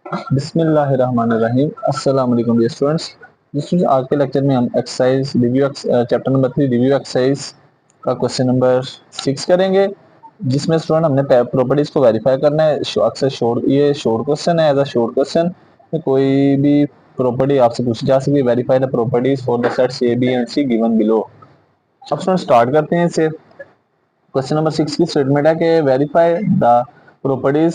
बिस्मिल्लाहिर्रहमानिर्रहीम। अस्सलाम वालेकुम डियर स्टूडेंट्स। आज के लेक्चर में हम exercise review chapter number 3 review exercise का क्वेश्चन नंबर 6 करेंगे, जिसमें स्टूडेंट हमने प्रॉपर्टीज को वेरीफाई करना है। अक्सर ये शॉर्ट क्वेश्चन है। एज अ शॉर्ट क्वेश्चन कोई भी प्रॉपर्टी आपसे पूछी जा सकती है। Verify the properties for the sets A B and C given below. अब स्टूडेंट स्टार्ट करते हैं इसे। क्वेश्चन नंबर 6 की स्टेटमेंट है कि verify the properties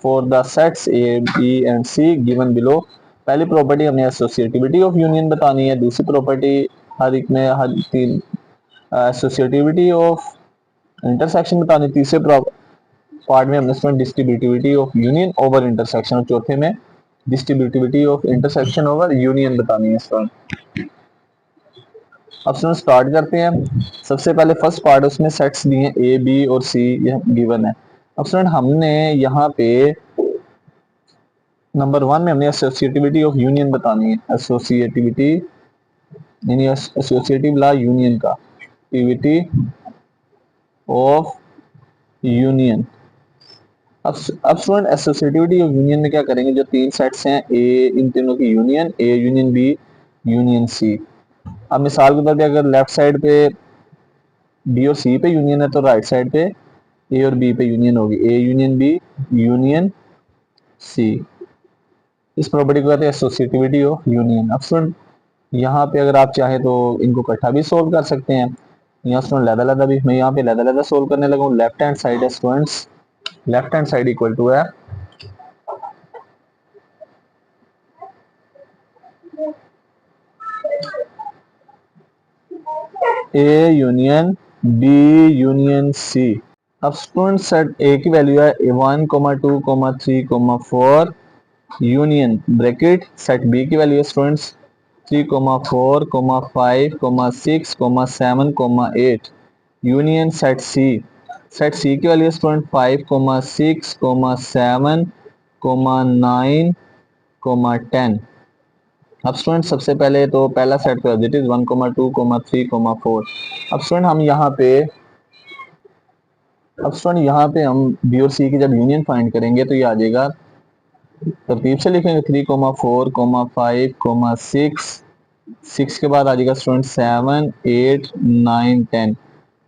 for the sets A B and C given below. पहली प्रॉपर्टी हमने एसोसिएटिविटी ऑफ यूनियन बतानी है। दूसरी प्रॉपर्टी हर एक में हर तीन एसोसिएटिविटी ऑफ इंटरसेक्शन बतानी। तीसरे पार्ट में हमने distributivity of union over intersection, और चौथे में distributivity of intersection over union बतानी है। अब स्टार्ट करते हैं। सबसे पहले फर्स्ट पार्ट, उसमें सेट्स दिए हैं ए बी और सी, यह गिवन है। अब स्टूडेंट हमने यहाँ पे नंबर 1 में हमने एसोसिएटिविटी ऑफ यूनियन बतानी है। एसोसिएटिविटी यानी एसोसिएटिव ला यूनियन का, एक्टिविटी ऑफ यूनियन। अब स्टूडेंट एसोसिएटिविटी ऑफ यूनियन में क्या करेंगे, जो तीन सेट्स हैं ए, इन तीनों की union, A union B union C. अब मिसाल के तौर पे अगर लेफ्ट साइड पे बी और सी पे यूनियन है तो राइट साइड पे ए और बी पे यूनियन होगी, A union B union C. इस प्रॉपर्टी को कहते हैं एसोसिएटिविटी ऑफ यूनियन। अब स्टूडेंट यहाँ पे अगर आप चाहें तो इनको इकट्ठा भी सोल्व कर सकते हैं। यहाँ स्टूडेंट लैदा भी, मैं यहाँ पे लैदा सोल्व करने लगा हूँ। लेफ्ट हैंड साइड है students, left hand side equal to है A union B union C. अब स्टूडेंट सेट ए की वैल्यू है 1, 2, 3, 4 यूनियन ब्रैकेट। सेट बी की वैल्यू है स्टूडेंट्स 3, 4, 5, 6, 7, 8 यूनियन सेट सी। सेट सी की वैल्यू है स्टूडेंट 5, 6, 7, 9, 10। अब स्टूडेंट सबसे पहले तो पहला सेट पे इट इज 1, 2, 3, 4। अब स्टूडेंट हम यहाँ पे हम बी और सी की जब यूनियन फाइंड करेंगे तो ये आ जाएगा, तरतीब से लिखेंगे 3, 4, 5, 6 के बाद आ जाएगा स्टूडेंट 7, 8, 9, 10।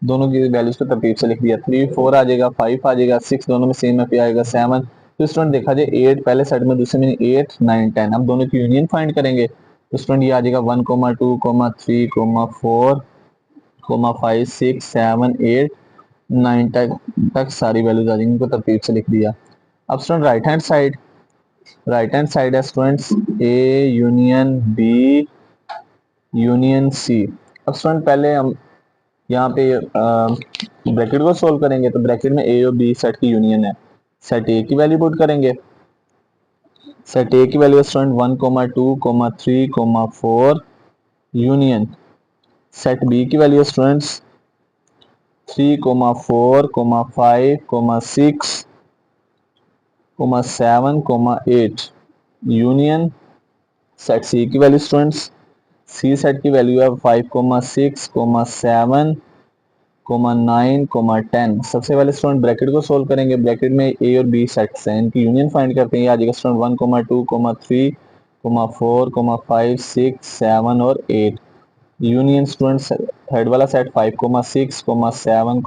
दोनों की वैल्यूज को तरतीब से लिख दिया। 3, 4 आ जाएगा, 5 आ जाएगा, 6 दोनों में सेम है, फिर आएगा 7। तो स्टूडेंट देखा जाए 8 पहले सेट में, दूसरे में 8, 9, 10। अब दोनों की यूनियन फाइंड करेंगे तो स्टूडेंट ये आ जाएगा 1, 2, 3, 4, 5, 6, 7, 8, 9 तक सारी वैल्यूज आ जाएंगी, इनको तरतीब से लिख दिया। अब स्टूडेंट राइट हैंड साइड है students A union B union C. अब स्टूडेंट पहले हम यहाँ पे ब्रैकेट को सोल्व करेंगे तो ब्रैकेट में ए और बी सेट की यूनियन है। सेट ए की वैल्यू पुट करेंगे। सेट ए की value student 1, 2, 3, 4 union. Set B की value students 3, 4, 5, 6, 7, 8 union. Set C की वैल्यू स्टूडेंट्स, सी सेट की वैल्यू है 5, 6, 7, 9, 10। सबसे पहले स्टूडेंट ब्रैकेट को सोल्व करेंगे। ब्रैकेट में ए और बी सेट्स हैं, इनकी यूनियन फाइंड करते हैं। आ जाएगा स्टूडेंट 1, 2, 3, 4, 5, 6, 7 और 8 यूनियन। स्टूडेंट थर्ड वाला सेट 5, 6, 7,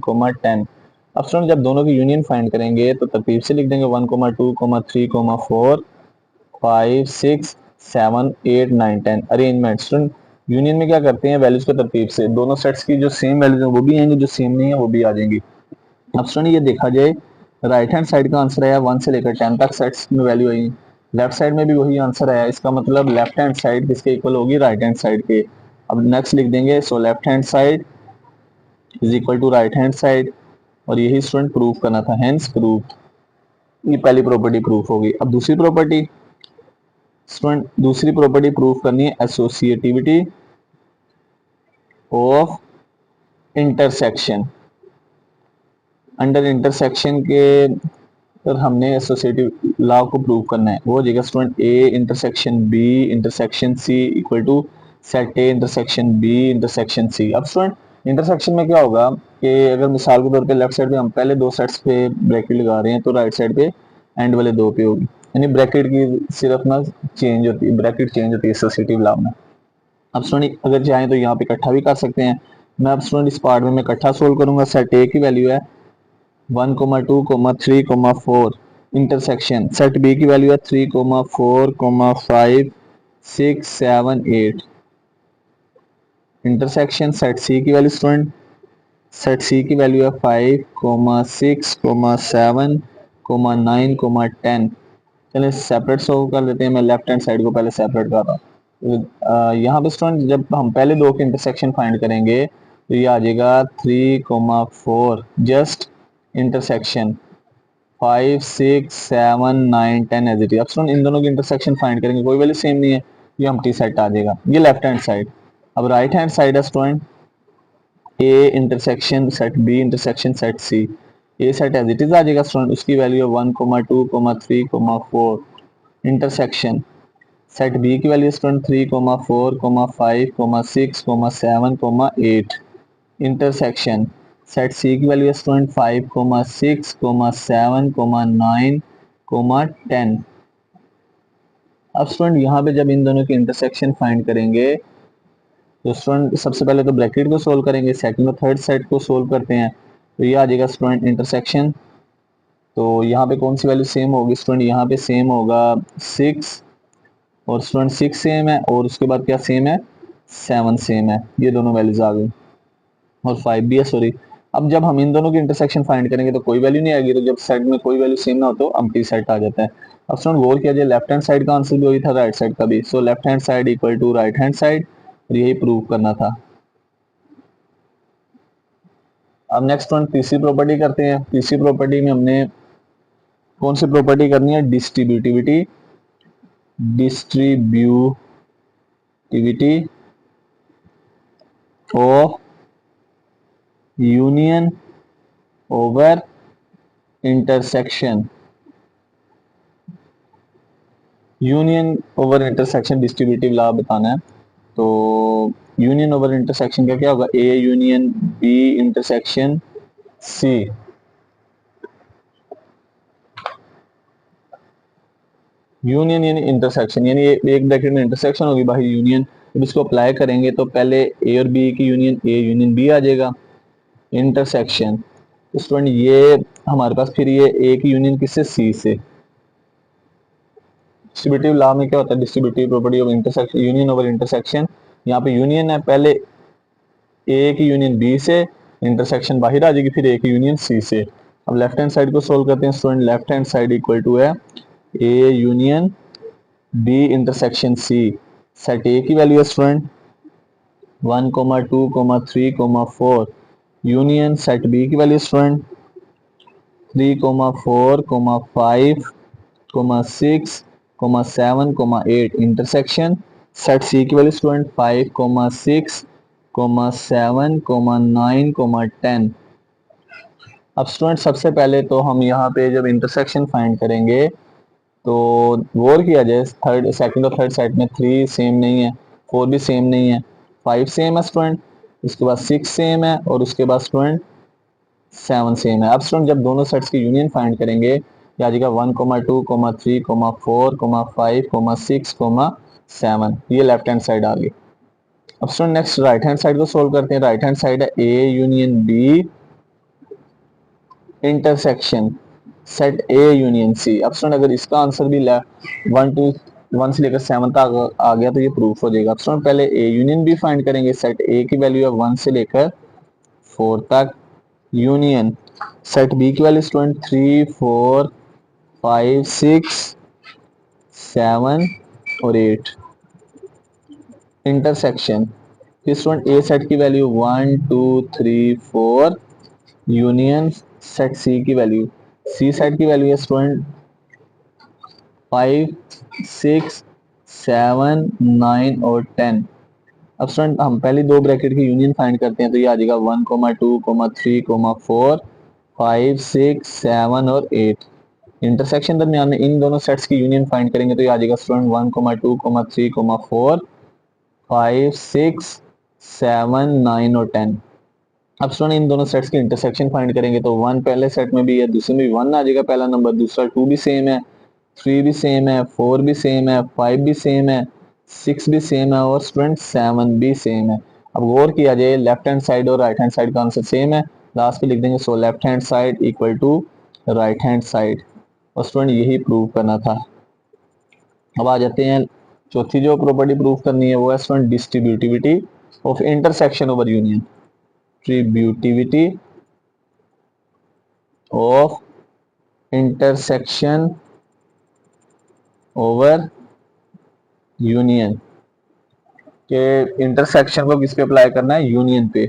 9, 10। अब स्टूडेंट जब दोनों की यूनियन फाइंड करेंगे तो तरतीब से लिख देंगे 1, 2, 3, 4, 5, 6, 7, 8, 9, 10। अरेंजमेंट स्टूडेंट यूनियन में क्या करते हैं, वैल्यूज को तरतीब से, दोनों सेट्स की जो सेम वैल्यूज है वो भी आएंगी, जो सेम नहीं है वो भी आ जाएंगी। अब स्टूडेंट ये देखा जाए राइट हैंड साइड का आंसर आया 1 से लेकर 10 तक सेट्स में वैल्यू आई। लेफ्ट साइड में भी वही आंसर आया, इसका मतलब लेफ्ट हैंड साइड किसके इक्वल होगी, राइट हैंड साइड के। अब नेक्स्ट लिख देंगे, so left hand side is equal to right hand side, और यही स्टूडेंट प्रूफ करना था, हेंस प्रूफ। ये पहली प्रॉपर्टी प्रूफ होगी। अब दूसरी प्रॉपर्टी स्टूडेंट, दूसरी प्रॉपर्टी प्रूफ करनी है associativity of intersection. Under intersection के पर हमने एसोसिएटिव लॉ को प्रूव करना है। वो हो जाएगा student A intersection B intersection C equal to set A intersection B intersection C. अब स्टूडेंट इंटरसेक्शन में क्या होगा कि अगर मिसाल के तौर पे लेफ्ट साइड पे हम पहले दो सेट्स पे ब्रैकेट लगा रहे हैं तो राइट साइड पे एंड वाले दो पे होगी। यानी ब्रैकेट की सिर्फ ना चेंज होती है, ब्रैकेट चेंज होती है एसोसिएटिव लॉ में। अब स्टूडेंट अगर चाहें तो यहाँ पे इकट्ठा भी कर सकते हैं। मैं अब स्टूडेंट इस पार्ट में मैं इकट्ठा सोल्व करूंगा। सेट ए की वैल्यू है 1, 2, 3, 4 इंटरसेक्शन। सेट बी की वैल्यू है 3, 4, 5, 6, 7, 8 इंटरसेक्शन। सेट सी की वैल्यू स्टूडेंट, सेट सी की वैल्यू है 5, 6, 7, 9, 10। चलिए सेपरेट सॉल्व कर लेते हैं। मैं लेफ्ट हैंड साइड को पहले सेपरेट कर रहा हूँ। यहाँ पे स्टूडेंट जब हम पहले दो के इंटरसेक्शन फाइंड करेंगे तो ये आ जाएगा 3, 4 just intersection 5, 6, 7, 9, 10 as it is. अब स्टूडेंट इन दोनों की इंटरसेक्शन फाइंड करेंगे, कोई वैल्यू सेम नहीं है, ये एम्प्टी सेट आ जाएगा। ये लेफ्ट हैंड साइड। अब राइट हैंड साइड है student A intersection set B intersection set C. A set as it is आ जाएगा स्टूडेंट, उसकी वैल्यू है 1, 2, 3, 4 इंटरसेक्शन। सेट बी की value student 3, 4, 5, 6, 7, 8 intersection. Set C की वैल्यू स्टूडेंट 5, 6, 7, 9, 10। अब student यहाँ पे जब इन दोनों की इंटरसेक्शन फाइंड करेंगे तो स्टूडेंट सबसे पहले तो ब्रैकेट को सोल्व करेंगे, सेकंड और थर्ड सेट को सोल्व करते हैं तो ये आ जाएगा स्टूडेंट इंटरसेक्शन। तो यहाँ पे कौन सी वैल्यू सेम होगी स्टूडेंट, यहाँ पे सेम होगा 6 और स्टूडेंट 6 सेम है और उसके बाद क्या सेम है 7 सेम है, ये दोनों वैल्यूज आ गई और 5 भी है सॉरी। अब जब हम इन दोनों की इंटरसेक्शन फाइंड करेंगे तो कोई वैल्यू नहीं आएगी, तो जब सेट में कोई वैल्यू सेम ना हो तो एम्प्टी सेट आ जाता है। अब स्टूडेंट गौर किया जाए लेफ्ट हैंड साइड का आंसर भी वही था राइट साइड का भी, so left hand side equal to right hand side, और यही प्रूव करना था। अब नेक्स्ट वन तीसरी प्रॉपर्टी करते हैं। तीसरी प्रॉपर्टी में हमने कौन सी प्रॉपर्टी करनी है, distributivity, distributivity of union over intersection. Union over intersection distributive law बताना है। तो यूनियन ओवर इंटरसेक्शन का क्या होगा, A union B intersection C. Union यानी इंटरसेक्शन, यानी एक ब्रैकेट में इंटरसेक्शन होगी बाहर यूनियन, जब इसको अप्लाई करेंगे तो पहले ए और बी की यूनियन ए यूनियन बी आ जाएगा इंटरसेक्शन। स्टूडेंट ये हमारे पास फिर ये ए की यूनियन किससे, सी से। डिस्ट्रीब्यूटिव लॉ में क्या होता है, distributive property of intersection, union over intersection. यहाँ पे यूनियन है, पहले ए की यूनियन बी से, इंटरसेक्शन बाहर आ जाएगी, फिर ए की यूनियन सी से। अब लेफ्ट हैंड साइड को सोल्व करते हैं student. Left hand side equal to है A union B intersection C. Set A की वैल्यू है स्टूडेंट 1, 2, 3, 4 यूनियन सेट बी की value student 3, 4, 5, 6, 7, 8 intersection. Set C की वैल्यू स्टूडेंट 5, 6, 7, 9, 10। अब स्टूडेंट सबसे पहले तो हम यहाँ पे जब इंटरसेक्शन फाइंड करेंगे तो गौर किया जाए थर्ड सेकंड और थर्ड सेट में 3 सेम नहीं है, 4 भी सेम नहीं है, 5 सेम है स्टूडेंट, उसके बाद 6 सेम है और उसके बाद स्टूडेंट 7 सेम है। अब स्टूडेंट जब दोनों सेट्स की यूनियन फाइंड करेंगे आ जाएगा 1, 2, 3, 4, 5, 6, 7, ये लेफ्ट हैंड साइड आ गई। अब student next right hand side को सोल्व करते हैं। राइट हैंड साइड है A union B intersection set A union C. अब स्टूडेंट अगर इसका आंसर भी 1 से लेकर 7 तक आ गया तो ये प्रूफ हो जाएगा। अब स्टूडेंट पहले ए यूनियन बी फाइंड करेंगे। सेट ए की वैल्यू है 1 से लेकर 4 तक, यूनियन सेट बी की वैल्यू स्टूडेंट 3, 4, 5, 6, 7 और 8 इंटरसेक्शन। फिर स्टूडेंट ए सेट की वैल्यू 1, 2, 3, 4 यूनियन सेट सी की वैल्यू, सी सेट की वैल्यू है स्टूडेंट 5, 6, 7, 9 और 10। अब स्टूडेंट हम पहले दो ब्रैकेट की यूनियन फाइंड करते हैं तो ये आ जाएगा 1, 2, 3, 4, 5, 6, 7 और 8 इंटरसेक्शन दरमियान में इन दोनों सेट्स की यूनियन फाइंड करेंगे तो ये आ जाएगा स्टूडेंट 1, 2, 3, 4, 5, 6, 7, 9 और 10। अब स्टूडेंट इन दोनों सेट्स की इंटरसेक्शन फाइंड करेंगे तो 1 पहले सेट में भी है, दूसरे में भी 1 आ जाएगा पहला नंबर, दूसरा 2 भी सेम है, 3 भी सेम है, 4 भी सेम है, 5 भी सेम है, 6 भी सेम है और स्टूडेंट 7 भी सेम है। अब गौर किया जाए, लेफ्ट हैंड साइड और राइट हैंड साइड का आंसर सेम है, लास्ट पे लिख देंगे so left hand side equal to right hand side, और स्टूडेंट यही प्रूव करना था। अब आ जाते हैं चौथी जो प्रॉपर्टी प्रूव करनी है, वो है student distributivity of intersection over union. Distributivity of intersection over union, के इंटरसेक्शन को किस पे अप्लाई करना है, यूनियन पे।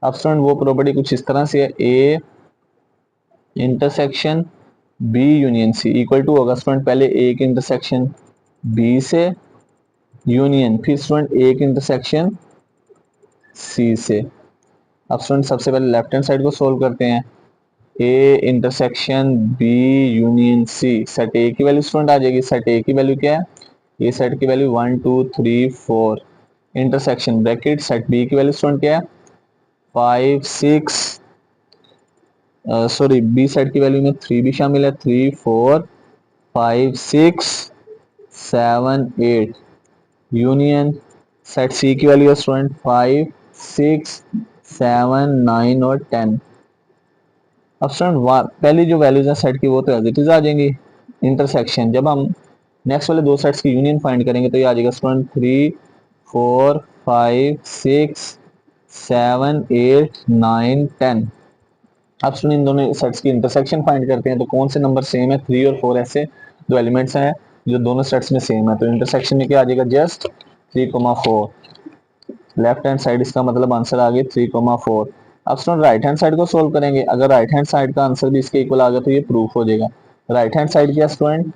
अब स्टूडेंट वो प्रॉपर्टी कुछ इस तरह से है, A intersection B union C equal to होगा स्टूडेंट पहले ए के इंटरसेक्शन बी से यूनियन, फिर स्टूडेंट ए के इंटरसेक्शन सी से। अब स्टूडेंट सबसे पहले लेफ्ट हैंड साइड को सोल्व करते हैं, A intersection B union C, set A की वैल्यू स्टूडेंट आ जाएगी, सेट ए की वैल्यू क्या है, ए सेट की value 1 2 3 4, intersection bracket set B की वैल्यू स्टूडेंट क्या है 5 6, सॉरी बी सेट की वैल्यू में 3 भी शामिल है, 3 4 5 6 7 8, यूनियन सेट सी की वैल्यू है स्टूडेंट 5 6 7 9 और 10। अब स्टूडेंट पहली जो वैल्यूज है सेट की वो तो एज इट इज आ जाएंगी, इंटरसेक्शन जब हम नेक्स्ट वाले दो सेट्स की यूनियन फाइंड करेंगे तो ये आ जाएगा स्टूडेंट 3 4 5 6 7 8 9 10। अब स्टूडेंट इन दोनों सेट्स की इंटरसेक्शन फाइंड करते हैं, तो कौन से नंबर सेम है, 3 और 4 ऐसे दो एलिमेंट्स हैं जो दोनों सेट्स में सेम है, तो इंटरसेक्शन में क्या आ जाएगा जस्ट 3,4, लेफ्ट हैंड साइड इसका मतलब आंसर आ गया 3,4। अब स्टूडेंट राइट हैंड साइड को सोल्व करेंगे, अगर राइट हैंड साइड का आंसर भी इसके इक्वल आ गया तो ये प्रूफ हो जाएगा। राइट हैंड साइड क्या student,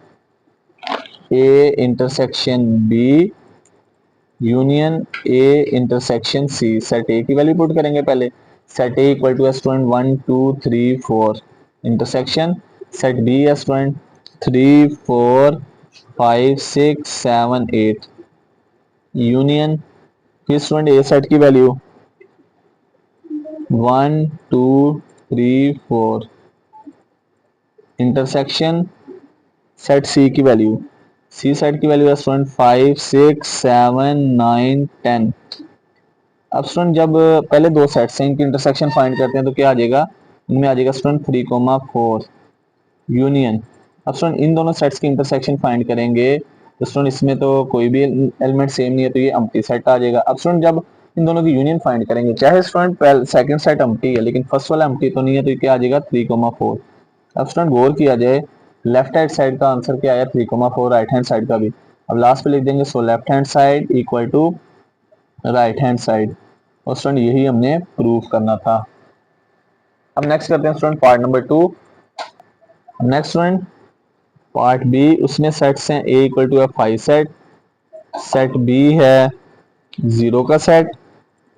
A intersection B union A intersection C, set A की वैल्यू पुट करेंगे पहले, set A equal to student 1 2 3 4, intersection set B है स्टूडेंट 3 4 5 6 7 8, यूनियन फिर स्टूडेंट ए सेट की वैल्यू 1 2 3 4, इंटरसेक्शन सेट सी की value, C set की value है student 5 6 7 9 10। अब स्टूडेंट जब पहले दो सेट्स हैं इनकी इंटरसेक्शन फाइंड करते हैं तो क्या आ जाएगा, इनमें आ जाएगा स्टूडेंट 3,4 यूनियन। अब स्टूडेंट इन दोनों सेट्स की इंटरसेक्शन फाइंड करेंगे तो स्टूडेंट इसमें तो कोई भी एलिमेंट सेम नहीं है तो ये एम्प्टी सेट आ जाएगा। अब स्टूडेंट जब इन दोनों की यूनियन फाइंड करेंगे, चाहे स्टूडेंट सेकंड सेट एम्प्टी है लेकिन फर्स्ट वाला एम्प्टी तो नहीं है, तो क्या आ जाएगा 3,4। अब स्टूडेंट गौर किया जाए, लेफ्ट हैंड साइड का आंसर क्या आया 3,4, राइट हैंड साइड का भी। अब लास्ट पे लिख देंगे so left hand side equal to right hand side, और स्टूडेंट यही हमने प्रूव करना था। अब नेक्स्ट करते हैं student part number 2। Next student part B, उसमें सेट्स हैं ए इक्वल टू है 5 सेट, सेट बी है 0 का सेट,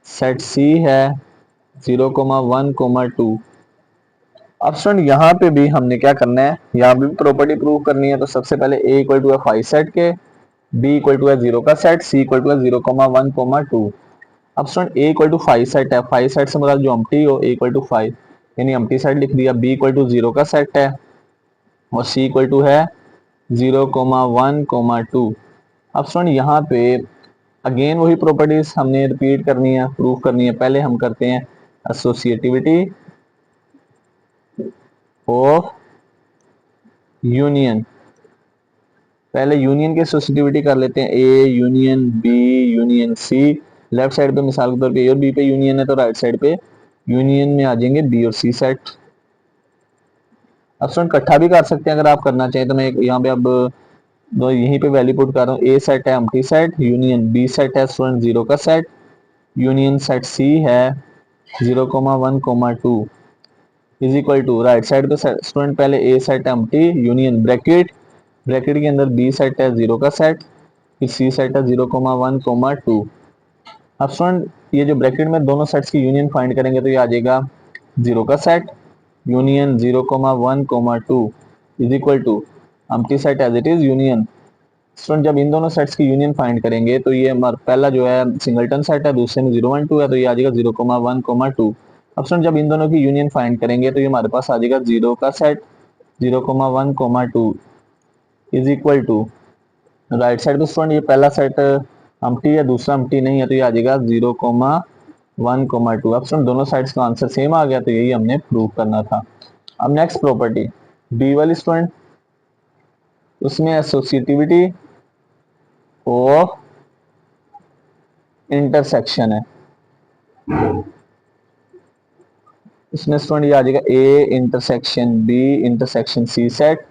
सेट सी है 0,1,2। अब स्टूडेंट यहाँ पे भी हमने क्या करना है, यहाँ भी प्रॉपर्टी प्रूव करनी है, तो सबसे पहले ए इक्वल टू है 5 सेट के, बी इक्वल टू है 0 का सेट, सी इक्वल टू है 0,1,2। अब student A equal to 5 set है, 5 सेट से मतलब जो एम्प्टी हो ए इक्वल टू 5, यानी एम्प्टी सेट लिख दिया, बी इक्वल टू 0 का सेट है और सी इक्वल टू है 0,1,2। अब स्टूडेंट यहाँ पे अगेन वही प्रॉपर्टीज हमने रिपीट करनी है, प्रूव करनी है। पहले हम करते हैं एसोसिएटिविटी ऑफ यूनियन, पहले यूनियन की एसोसिएटिविटी कर लेते हैं, A union B union C. Left side पे मिसाल के तौर पे ए और बी पे यूनियन है तो राइट साइड पे यूनियन में आ जाएंगे बी और सी सेट। अब स्टूडेंट इकट्ठा भी कर सकते हैं अगर आप करना चाहें, तो मैं यहाँ पे अब दो यहीं पे वैल्यू पुट कर रहा हूँ, ए सेट है empty set, union B set है स्टूडेंट 0 का सेट, यूनियन सेट सी है 0,1,2 is equal to right side पे स्टूडेंट पहले A set empty union bracket, bracket के अंदर बी सेट है 0 का सेट, फिर सी सेट है 0,1,2। अब स्टूडेंट ये जो ब्रैकेट में दोनों सेट्स की यूनियन फाइंड करेंगे तो ये आ जाएगा 0 का set union 0,1,2 is equal to empty set as it is union. Student जब इन दोनों सेट्स की यूनियन फाइंड करेंगे तो ये हमारा पहला जो है सिंगलटन सेट है, दूसरे में 0,1,2 है तो ये आ जाएगा 0,1,2। अब स्टूडेंट जब इन दोनों की यूनियन फाइंड करेंगे तो ये हमारे पास आ जाएगा 0 का set 0,1,2 is equal to right side पे स्टूडेंट ये पहला सेट अम्प्टी है, दूसरा अम्प्टी नहीं है, तो ये आ जाएगा 0,1,2। अब स्टूडेंट दोनों साइड्स का आंसर सेम आ गया, तो यही हमने प्रूव करना था। अब नेक्स्ट प्रॉपर्टी बी वाली स्टूडेंट, उसमें एसोसिएटिविटी ऑफ इंटरसेक्शन है। इसमें स्टूडेंट ये आ जाएगा A intersection B intersection C set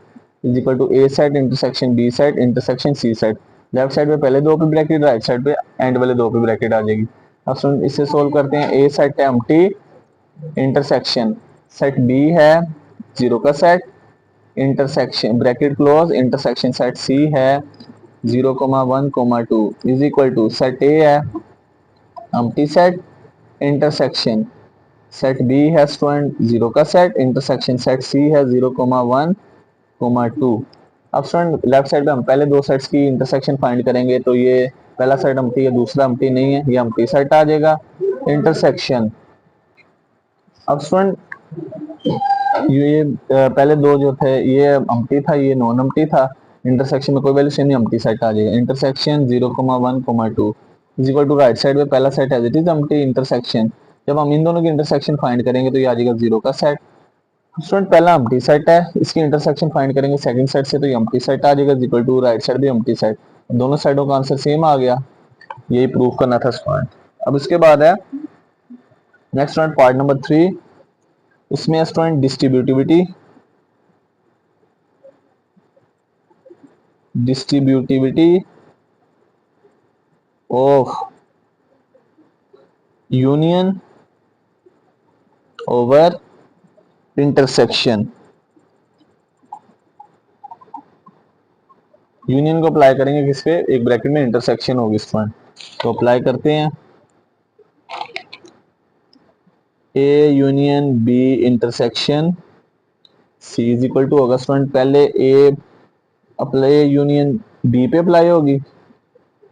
is equal to A set intersection B set intersection C set. Left side पे पहले दो पे ब्रैकेट, राइट साइड पे एंड वाले दो पे ब्रैकेट आ जाएगी। अब स्टूडेंट इसे सोल्व करते हैं। ए सेट है एम्प्टी, इंटरसेक्शन सेट बी है जीरो का set, intersection bracket close intersection set C है 0,1,2 is equal to set A है empty set, intersection set B है स्टूडेंट जीरो का सेट, इंटरसेक्शन सेट सी है 0,1,2। अब स्टूडेंट लेफ्ट साइड पे हम पहले दो सेट्स की इंटरसेक्शन फाइंड करेंगे, तो ये पहला सेट अम्प्टी है, दूसरा अम्प्टी नहीं है, ये अम्प्टी सेट आ जाएगा। इंटरसेक्शन, अब स्टूडेंट ये पहले दो जो थे ये अम्प्टी था, ये नॉन अम्प्टी था, इंटरसेक्शन में कोई वैल्यू सेम नहीं, अम्प्टी सेट आ जाएगा। Intersection 0,1,2 is equal to right side पे पहला set as it is empty, intersection जब हम इन दोनों की इंटरसेक्शन फाइंड करेंगे तो ये आ जाएगा जीरो का सेट। स्टूडेंट पहला एम्प्टी सेट है, इसकी इंटरसेक्शन फाइंड करेंगे सेकंड सेट से, तो ये एम्प्टी सेट आ जाएगा इक्वल टू राइट साइड भी एम्प्टी सेट, दोनों साइडों का आंसर सेम आ गया। यही प्रूव करना था स्टूडेंट। अब इसके बाद है नेक्स्ट स्टूडेंट पार्ट नंबर 3, उसमें student distributivity of union over intersection. Union को अप्लाई करेंगे किस पे, एक ब्रैकेट में इंटरसेक्शन होगी स्टूडेंट, तो अप्लाई करते हैं। A union B intersection C is equal to होगा स्टूडेंट, पहले ए अप्लाई यूनियन बी पे अप्लाई होगी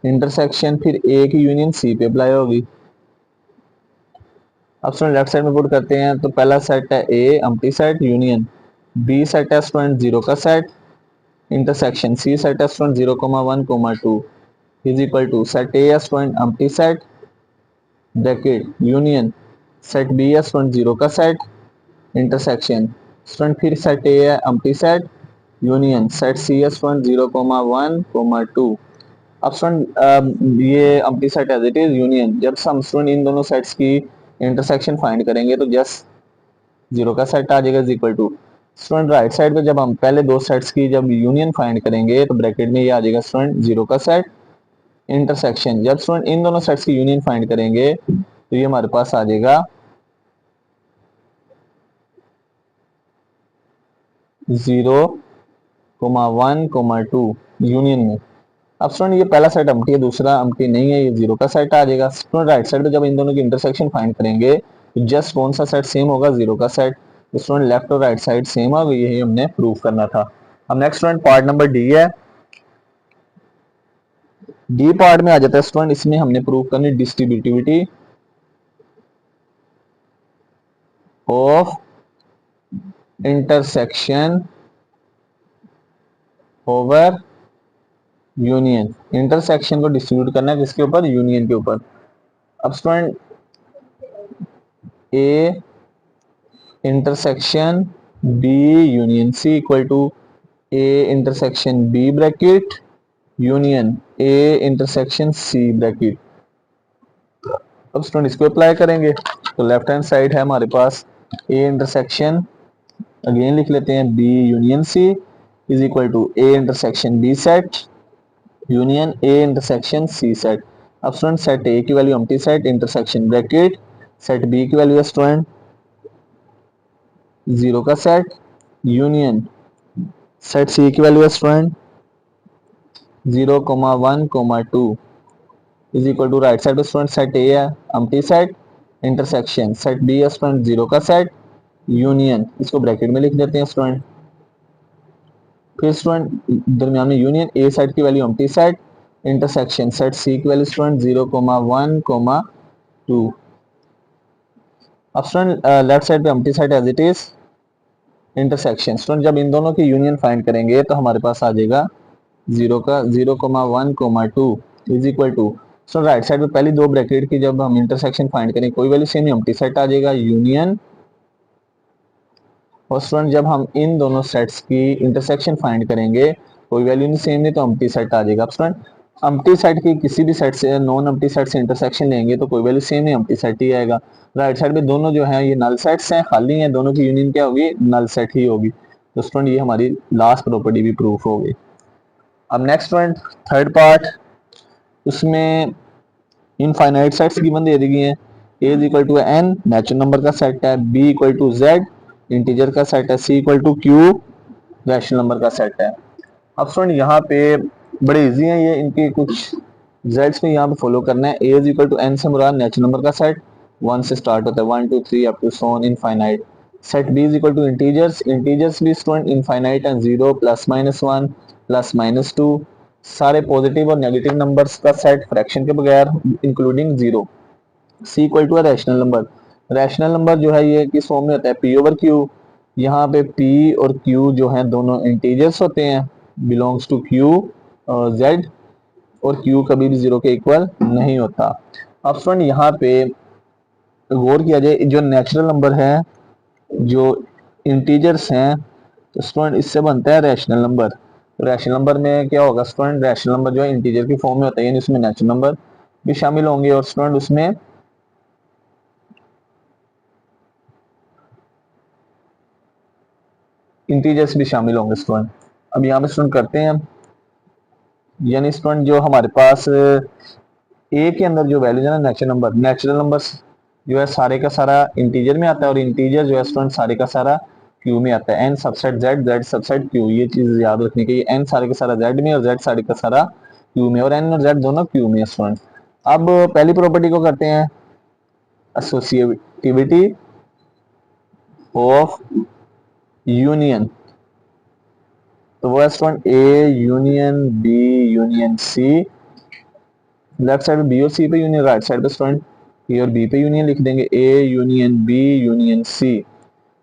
इंटरसेक्शन, फिर ए की यूनियन सी पे अप्लाई होगी। अब स्टूडेंट लेफ्ट साइड में पुट करते हैं, तो पहला सेट है A empty set union B set है स्टूडेंट जीरो का सेट, इंटरसेक्शन सी सेट है student 0,1,2 is equal to set A है student empty set bracket union set B है स्टूडेंट जीरो का सेट, इंटरसेक्शन स्टूडेंट फिर set A है empty set union set C है student 0,1,2। अब student ये empty set as it is union, जब हम स्टूडेंट इन दोनों सेट्स की इंटरसेक्शन फाइंड करेंगे तो जस्ट जीरो का सेट आ जाएगा equal to student right side पे जब हम पहले दो सेट्स की जब यूनियन फाइंड करेंगे तो ब्रैकेट में ये आ जाएगा स्टूडेंट जीरो का सेट, इंटरसेक्शन जब स्टूडेंट इन दोनों सेट्स की यूनियन फाइंड करेंगे तो ये हमारे पास आ जाएगा 0,1,2 यूनियन में। अब स्टूडेंट ये पहला सेट एम्प्टी है, दूसरा एम्प्टी नहीं है, ये जीरो का सेट आ जाएगा। स्टूडेंट राइट साइड पे जब इन दोनों की इंटरसेक्शन फाइंड करेंगे तो जस्ट कौन सा सेट सेम होगा, जीरो का सेट। तो स्टूडेंट लेफ्ट और राइट साइड सेम आ गई, यही हमने प्रूव करना था। अब next student part number D है। डी पार्ट में आ जाता है स्टूडेंट, इसमें हमने प्रूव करनी distributivity of intersection over union. Intersection को डिस्ट्रीब्यूट करना है किसके ऊपर, यूनियन के ऊपर। अब student A intersection B union C equal to A intersection B bracket union A intersection C bracket. अब स्टूडेंट इसको अप्लाई करेंगे तो लेफ्ट हैंड साइड है हमारे पास ए इंटरसेक्शन, अगेन लिख लेते हैं B union C is equal to A intersection B set union A intersection C set. अब स्टूडेंट सेट ए की value empty set intersection bracket set B की value है student zero का set union set C की value है student 0,1,2 is equal to right side पे student set A है empty set intersection set B है student zero का set union, इसको ब्रैकेट में लिख देते हैं स्टूडेंट, फिर स्टूडेंट दरमियान में यूनियन ए सेट की value empty set intersection set C की वैल्यू स्टूडेंट 0,1,2। अब स्टूडेंट लेफ्ट साइड पे empty set as it is intersection. Student जब इन दोनों की यूनियन फाइंड करेंगे तो हमारे पास आ जाएगा 0,1,2 is equal to. So right side में पहली दो ब्रैकेट की जब हम इंटरसेक्शन फाइंड करें कोई वैल्यू सेम नहीं, एम्प्टी सेट आ जाएगा यूनियन। और स्टूडेंट जब हम इन दोनों सेट्स की इंटरसेक्शन फाइंड करेंगे कोई वैल्यू नहीं सेम नहीं तो एम्प्टी सेट आ जाएगा। स्टूडेंट एम्प्टी सेट की किसी भी सेट से नॉन एम्प्टी सेट से इंटरसेक्शन लेंगे तो कोई वैल्यू सेम नहीं, एम्प्टी सेट ही आएगा। राइट साइड में दोनों जो है ये नल सेट्स हैं, खाली हैं, दोनों की यूनियन क्या होगी, नल सेट ही होगी। तो स्टूडेंट ये हमारी लास्ट प्रॉपर्टी भी प्रूफ होगी। अब नेक्स्ट स्टूडेंट थर्ड पार्ट, उसमें इनफाइनाइट सेट्स गिवन दे दी गई हैं। A is equal to N natural number का सेट है, B equal to Z integer का सेट है, C equal to Q rational number का सेट है। अब स्टूडेंट यहाँ पे बड़े इजी हैं ये, इनके कुछ जेड्स में यहाँ पे फॉलो करना है। A is equal to N से मुराद नेचुरल नंबर का सेट, 1 से स्टार्ट होता है, 1 2 3 up to so on infinite. Set B is equal to integers, integers भी स्टूडेंट इनफाइनाइट एंड 0 +-1 +-2 सारे पॉजिटिव और नेगेटिव नंबर्स का सेट फ्रैक्शन के बगैर including 0। C equal to rational number, rational number जो है ये किस फॉर्म में होता है, पी ओवर क्यू। यहाँ पे पी और क्यू जो है दोनों इंटीजर्स होते हैं, बिलोंग्स टू क्यू जेड, और क्यू कभी भी 0 के इक्वल नहीं होता। अब स्टूडेंट यहाँ पे गौर किया जाए, जो नेचुरल नंबर है जो इंटीजर्स हैं तो स्टूडेंट इससे बनता है रैशनल नंबर। रैशनल नंबर में क्या होगा स्टूडेंट, रैशनल नंबर जो है इंटीजर की फॉर्म में होता है, यानी उसमें नेचुरल नंबर भी शामिल होंगे और स्टूडेंट उसमें इंटीजर्स भी शामिल होंगे स्टूडेंट। अब यहाँ पे स्टूडेंट करते हैं, यानी स्टूडेंट जो हमारे पास ए के अंदर जो वैल्यू है ना नेचुरल नंबर जो है सारे का सारा इंटीजर में आता है और इंटीजर जो है स्टूडेंट सारे का सारा क्यू में आता है। N subset Z, Z subset Q, ये चीज याद रखने की, एन सारे का सारा जेड में और जेड सारे का सारा क्यू में, और एन और जेड दोनों क्यू में स्टूडेंट। अब पहली प्रॉपर्टी को करते हैं एसोसिएटिविटी ऑफ यूनियन। तो वो है student A union B union C, left side में बी और सी पे यूनियन, राइट साइड पे स्टूडेंट ए और बी पे यूनियन लिख देंगे, A union B union C.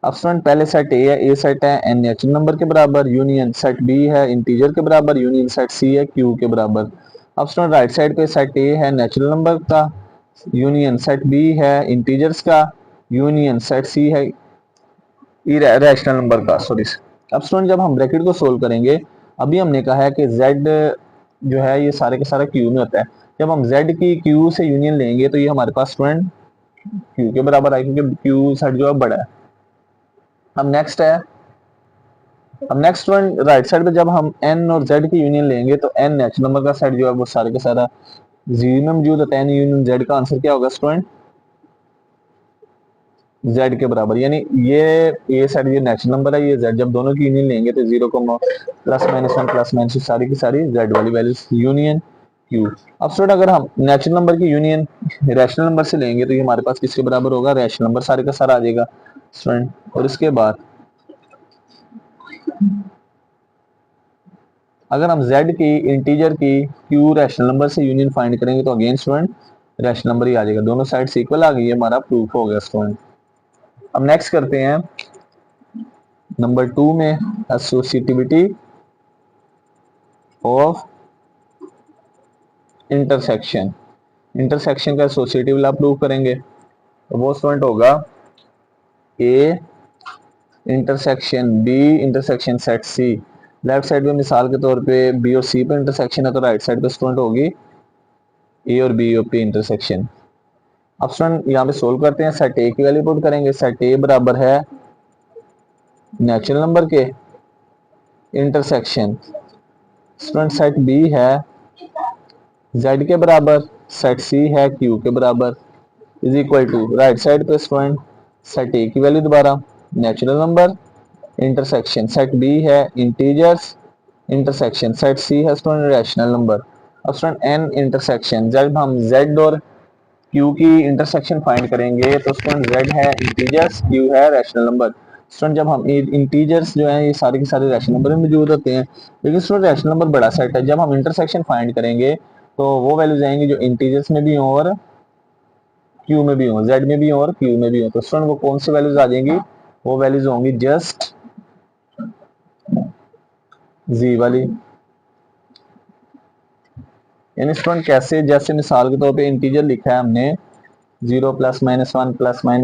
अब स्टूडेंट पहले सेट ए है, ए सेट है एन नेचुरल नंबर के बराबर, यूनियन सेट बी है इंटीजर के बराबर, यूनियन सेट सी है क्यू के बराबर। अब स्टूडेंट राइट साइड पे सेट ए है नेचुरल नंबर का, यूनियन सेट बी है इंटीजर्स का, यूनियन सेट सी है रैशनल नंबर का, सॉरी। अब स्टूडेंट जब हम ब्रैकेट को सोल्व करेंगे, अभी हमने कहा है कि z जो है ये सारे के सारा q में होता है। जब हम z की q से यूनियन लेंगे तो ये हमारे पास स्टूडेंट q के बराबर आएगा क्योंकि q सेट जो है बड़ा है। अब नेक्स्ट है, अब नेक्स्ट स्टूडेंट राइट साइड पे जब हम n और z की यूनियन लेंगे तो n नेचुरल नंबर का सेट जो है वो सारे का सारा 0 में मौजूद होता है, n यूनियन z का आंसर क्या होगा स्टूडेंट z के बराबर, यानी ये सेट ये नेचुरल नंबर है, ये z, जब दोनों की यूनियन लेंगे तो 0 +-1 +-2 सारी की सारी z वाली वैल्यूज यूनियन q। अब स्टूडेंट अगर हम नेचुरल नंबर की यूनियन रैशनल नंबर से लेंगे तो ये हमारे पास किसके बराबर होगा, रैशनल नंबर सारे का सारा आ जाएगा स्टूडेंट। और इसके बाद अगर हम z की इंटीजर की q रैशनल नंबर से यूनियन फाइंड करेंगे तो अगेन स्टूडेंट रैशनल नंबर ही आ जाएगा, दोनों साइड इक्वल आ गई है, हमारा प्रूफ हो गया स्टूडेंट। अब नेक्स्ट करते हैं नंबर 2 में एसोसिएटिविटी ऑफ इंटरसेक्शन। इंटरसेक्शन का एसोसिएटिव ला प्रूव करेंगे तो वो स्टूडेंट होगा A intersection B intersection set C. Left side में मिसाल के तौर पे बी और सी पे इंटरसेक्शन है तो राइट साइड पे स्टूडेंट होगी ए और बी और पी इंटरसेक्शन। अब स्टूडेंट यहाँ पे सोल्व करते हैं, सेट ए की वैल्यू पुट करेंगे, सेट ए बराबर है नेचुरल नंबर के इंटरसेक्शन स्टूडेंट सेट बी है z के बराबर, सेट सी है q के बराबर, is equal to right side पे स्टूडेंट सेट ए की वैल्यू दोबारा natural number intersection set B है इंटीजर्स इंटरसेक्शन सेट सी है स्टूडेंट रैशनल नंबर। अब स्टूडेंट n इंटरसेक्शन, जब हम z और q की इंटरसेक्शन फाइंड करेंगे तो स्टूडेंट z है इंटीजर्स q है रैशनल नंबर। स्टूडेंट जब हम इंटीजर्स जो है ये सारे के सारे रैशनल नंबर में मौजूद होते हैं, लेकिन स्टूडेंट रैशनल नंबर बड़ा सेट है, जब हम इंटरसेक्शन फाइंड करेंगे तो वो वैल्यूज आएंगी जो इंटीजर्स में भी हो और क्यू में भी हो, जेड में भी हो और क्यू में भी हो। तो स्टूडेंट वो कौन सी वैल्यूज आ जाएंगी, वो वैल्यूज होंगी जस्ट जी वाली। यानी स्टूडेंट कैसे, जैसे मिसाल के तौर पे इंटीजर लिखा है हमने 0 +-1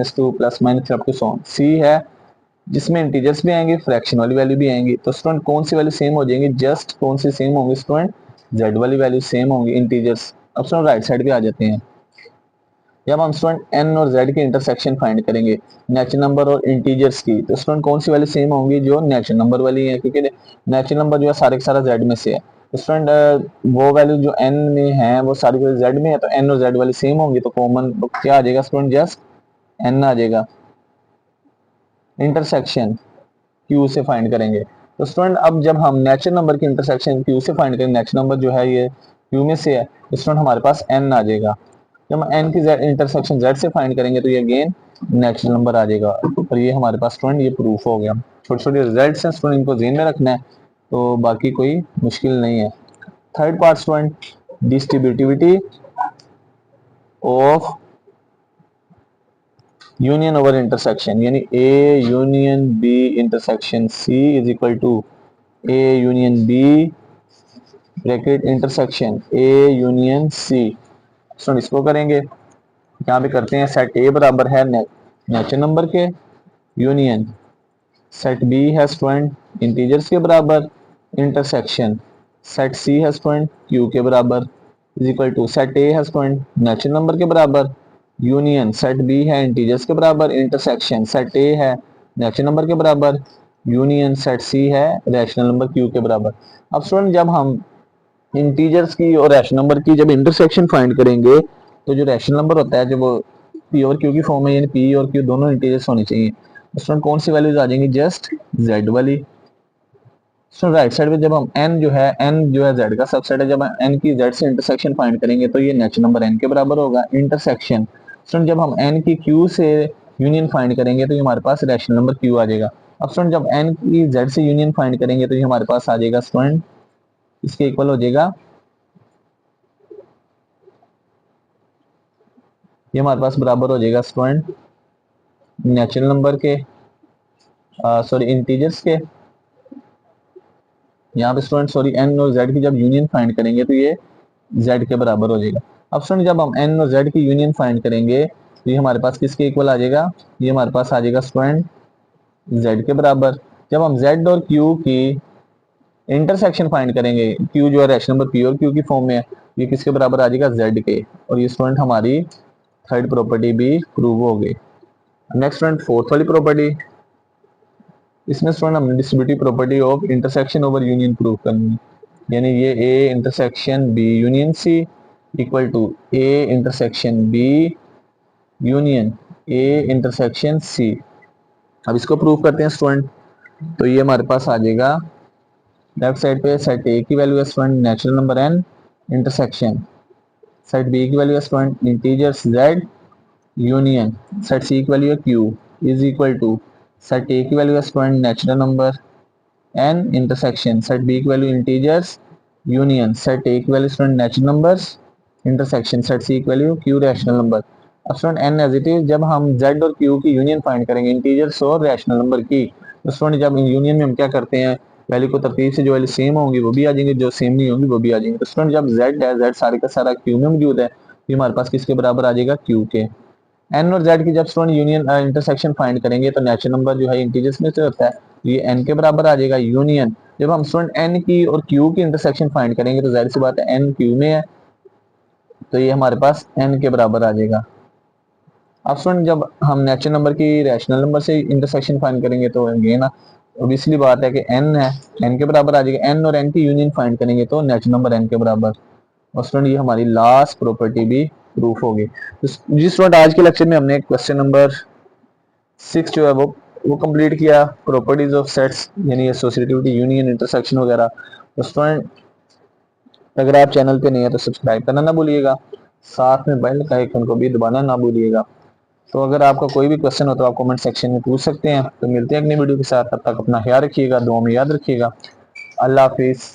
+-2 +-3 अप टू सो ऑन। सी है जिसमें इंटीजर्स भी आएंगे, फ्रैक्शन वाली वैल्यू भी आएंगी। तो स्टूडेंट कौन सी वैल्यू सेम हो जाएंगी, जस्ट कौन सी सेम होंगी स्टूडेंट, जेड वाली वैल्यू सेम होंगी इंटीजर्स। अब स्टूडेंट राइट साइड पे आ जाते हैं। जब हम स्टूडेंट एन और जेड के इंटरसेक्शन फाइंड करेंगे नेचुरल नंबर और इंटीजर्स की, तो स्टूडेंट कौन सी वैल्यू सेम होंगी, जो नेचुरल नंबर वाली है, क्योंकि नेचुरल नंबर जो है सारे का सारा जेड में से है। तो स्टूडेंट वो वैल्यू जो एन में है वो सारी जेड में है, तो एन और जेड वाली सेम होंगी, तो कॉमन क्या आ जाएगा स्टूडेंट, जस्ट एन आ जाएगा। इंटरसेक्शन क्यू से फाइंड करेंगे। तो स्टूडेंट अब जब हम नेचुरल नंबर की इंटरसेक्शन क्यू से फाइंड करेंगे, नेचुरल नंबर जो है ये क्यू में से है, तो स्टूडेंट हमारे पास एन आ जाएगा। जब हम एन की इंटरसेक्शन जेड से फाइंड करेंगे तो ये अगेन नेचुरल नंबर आ जाएगा। और ये हमारे पास स्टूडेंट ये प्रूफ हो गया। छोटे छोटे रिजल्ट्स हैं स्टूडेंट, इनको ध्यान में रखना है, तो बाकी कोई मुश्किल नहीं है। Third part student, distributivity of union over intersection, यानी A union B intersection C is equal to A union B bracket intersection A union C. Student इसको करेंगे, यहाँ पे करते हैं सेट ए बराबर है नेचुरल नंबर के यूनियन सेट बी है स्टूडेंट इंटीजर्स के बराबर इंटरसेक्शन सेट सी है स्टूडेंट क्यू के बराबर is equal to set A है स्टूडेंट नेचुरल नंबर के बराबर यूनियन सेट बी है इंटीजर्स के बराबर इंटरसेक्शन सेट ए है नेचुरल नंबर के बराबर यूनियन सेट सी है रैशनल नंबर क्यू के बराबर। अब स्टूडेंट जब हम इंटीजर्स की और रैशनल नंबर की जब इंटरसेक्शन फाइंड करेंगे, तो जो रैशनल नंबर होता है, जब वो पी और क्यू की फॉर्म में, यानी पी और क्यू दोनों इंटीजर्स होनी चाहिए, स्टूडेंट कौन सी वैल्यूज आ जाएंगी, जस्ट जेड वाली। स्टूडेंट राइट साइड पे जब हम n जो है जेड का सबसेट है, जब हम n की जेड से इंटरसेक्शन फाइंड करेंगे तो ये नेचुरल नंबर n के बराबर होगा इंटरसेक्शन। स्टूडेंट जब हम n की q से यूनियन फाइंड करेंगे तो ये हमारे पास रैशनल नंबर q आ जाएगा। अब स्टूडेंट जब n की z से यूनियन फाइंड करेंगे तो ये हमारे पास आ जाएगा स्टूडेंट, इसके इक्वल हो जाएगा, ये हमारे पास बराबर हो जाएगा स्टूडेंट नेचुरल नंबर के सॉरी इंटीजर्स के। यहाँ पे स्टूडेंट सॉरी एन और जेड की जब यूनियन फाइंड करेंगे तो ये जेड के बराबर हो जाएगा। अब स्टूडेंट जब हम एन और जेड की यूनियन फाइंड करेंगे तो ये हमारे पास किसके इक्वल आ जाएगा, ये हमारे पास आ जाएगा स्टूडेंट जेड के बराबर। जब हम जेड और क्यू की इंटरसेक्शन फाइंड करेंगे, क्यू जो है रैशनल नंबर पी और क्यू की फॉर्म में है, ये किसके बराबर आ जाएगा, जेड के। और ये स्टूडेंट हमारी थर्ड प्रॉपर्टी भी प्रूव हो गई। नेक्स्ट स्टूडेंट फोर्थ वाली प्रॉपर्टी, इसमें स्टूडेंट हमने distributive property of intersection over union prove करनी है। यानी ये A intersection B union C equal to A intersection B union A intersection C. अब इसको प्रूव करते हैं स्टूडेंट। तो ये हमारे पास आ जाएगा लेफ्ट साइड पे सेट ए की वैल्यू है student natural number N intersection set B की वैल्यू है student integers Z union set C की वैल्यू है Q is equal to set A की वैल्यू है student natural number n intersection set B की value integers union set A की value student natural numbers intersection set C की value Q rational number. अब student n as it is, जब हम z और q की union find करेंगे integers और रैशनल नंबर की, तो स्टूडेंट जब यूनियन में हम क्या करते हैं, वैल्यू को तरतीब से जो वैल्यू सेम होंगी वो भी आ जाएंगे, जो सेम नहीं होंगी वो भी आ जाएंगे। तो स्टूडेंट जब z है, z सारे का सारा q में मौजूद है, तो हमारे पास किसके बराबर आ जाएगा, q के। एन और जेड की जब स्टूडेंट यूनियन इंटरसेक्शन फाइंड करेंगे तो नेचुरल नंबर जो है इंटीजर्स में से होता है, ये एन के बराबर आ जाएगा यूनियन। जब हम स्टूडेंट एन की और क्यू की इंटरसेक्शन फाइंड करेंगे तो जाहिर सी बात है एन क्यू में है, तो ये हमारे पास एन के बराबर आ जाएगा। अब स्टूडेंट जब हम नेचुरल नंबर की रैशनल नंबर से इंटरसेक्शन फाइंड करेंगे तो अगेन ऑब्वियसली बात है कि एन है, एन के बराबर आ जाएगा। एन और एन की यूनियन फाइंड करेंगे तो नेचुरल नंबर एन के बराबर। और स्टूडेंट ये हमारी लास्ट प्रॉपर्टी भी प्रूफ होगी। तो जी स्टूडेंट आज के लेक्चर में हमने क्वेश्चन नंबर 6 जो है वो कंप्लीट किया, प्रॉपर्टीज ऑफ सेट्स यानी एसोसिएटिविटी यूनियन इंटरसेक्शन वगैरह। तो स्टूडेंट अगर आप चैनल पे नहीं है तो सब्सक्राइब करना ना भूलिएगा, साथ में बेल का आइकन को भी दबाना ना भूलिएगा। तो अगर आपका कोई भी क्वेश्चन हो तो आप कमेंट सेक्शन में पूछ सकते हैं। तो मिलते हैं अगली वीडियो के साथ, तब तक अपना ख्याल रखिएगा, दुआ में याद रखिएगा। अल्लाह हाफिज।